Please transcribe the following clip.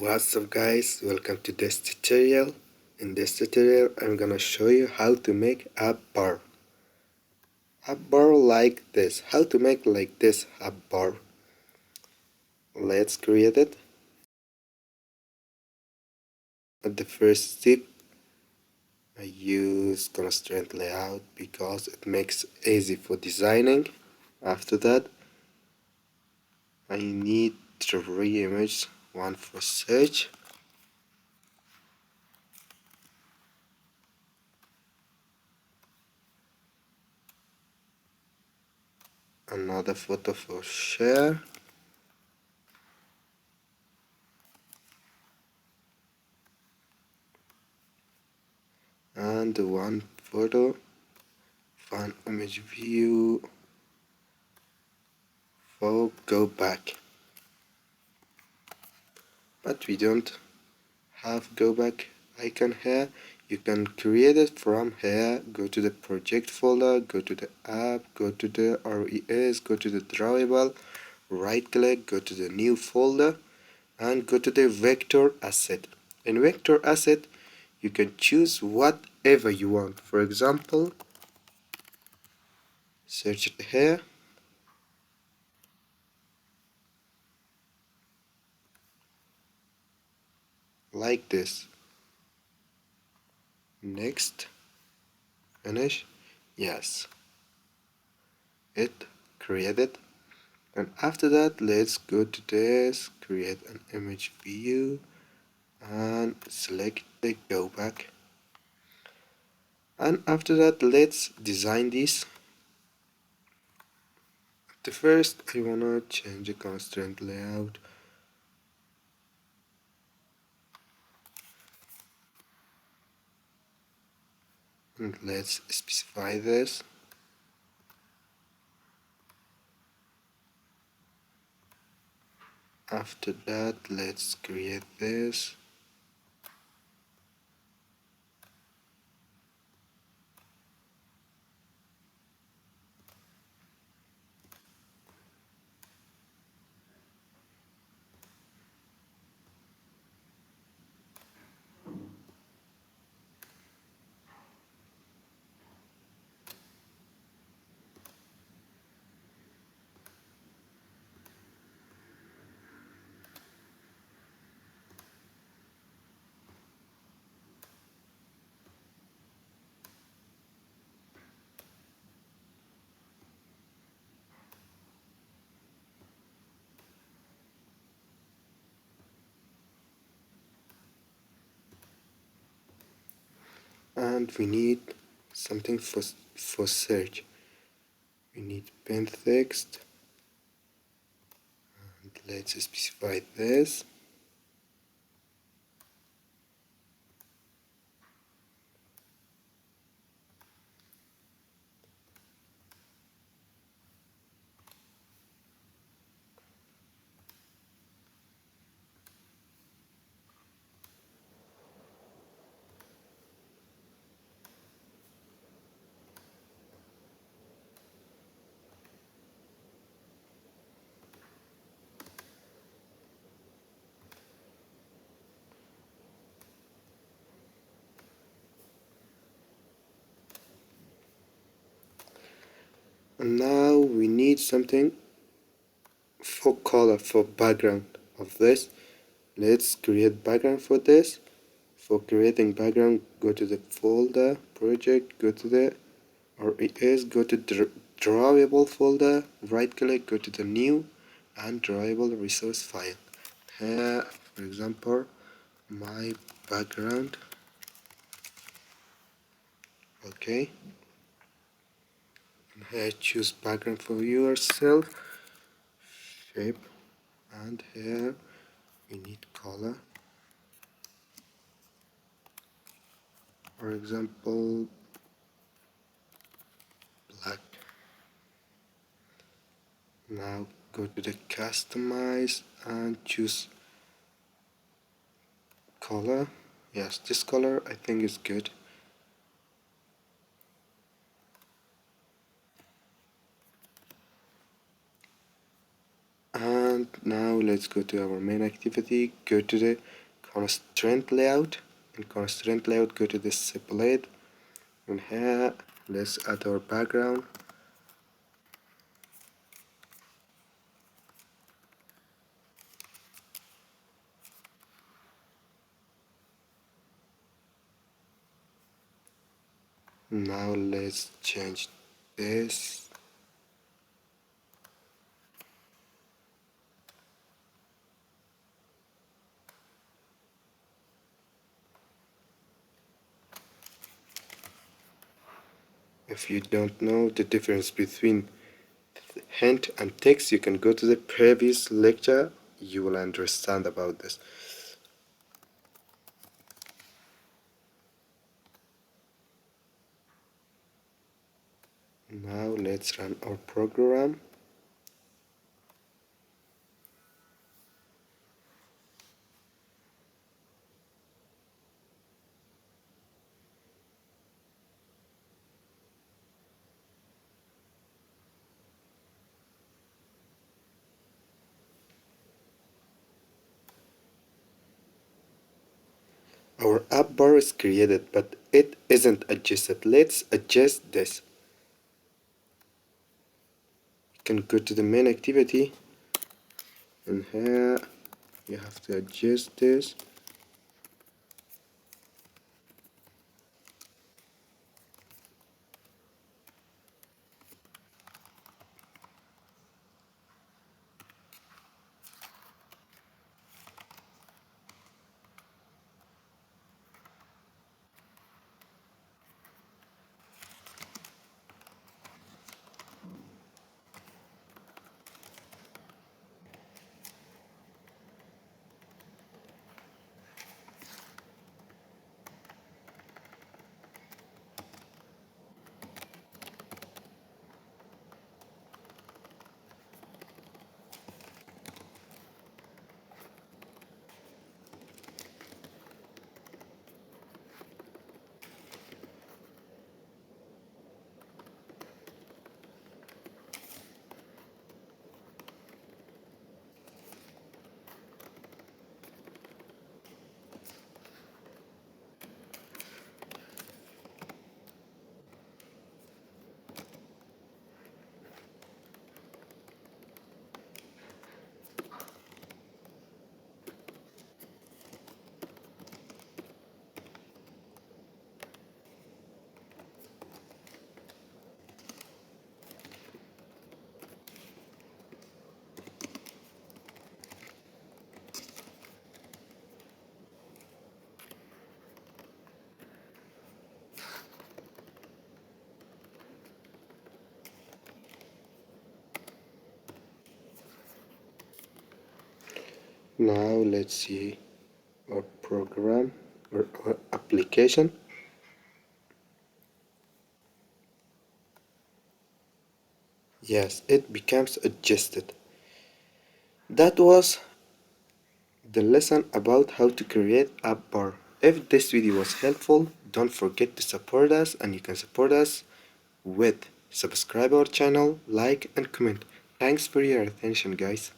What's up guys, welcome to this tutorial. In this tutorial I'm gonna show you how to make a bar. A bar like this. How to make like this a bar. Let's create it. At the first step I use constraint layout because it makes easy for designing. After that I need 3 images, one for search, another photo for share, and one photo for image view for go back. But we don't have go back icon here. You can create it from here. Go to the project folder, go to the app, go to the RES, go to the drawable, right click, go to the new folder and go to the vector asset. In vector asset you can choose whatever you want. For example, search it here, like this. Next, finish. Yes, it created. And after that let's go to this, create an image view and select the go back. And after that let's design this. The first I wanna change the constraint layout. And let's specify this. After that let's create this. And we need something for search. We need pen text. And let's specify this. And now we need something for color, for background of this. Let's create background for this. For creating background, go to the folder, project, go to the RES, go to drawable folder, right click, go to the new and drawable resource file. Here, for example, my background. Okay. And here choose background for yourself, shape, and here we need color. For example, black. Now go to the customize and choose color. Yes, this color I think is good. And now let's go to our main activity, go to the constraint layout. In constraint layout, go to the split, and here let's add our background. Now let's change this. If you don't know the difference between hint and text, you can go to the previous lecture, you will understand about this. Now let's run our program. Our app bar is created, but it isn't adjusted. Let's adjust this. You can go to the main activity, and here you have to adjust this. Now let's see our program or our application. Yes, it becomes adjusted. That was the lesson about how to create app bar. If this video was helpful, don't forget to support us, and you can support us with subscribe our channel, like and comment. Thanks for your attention, guys.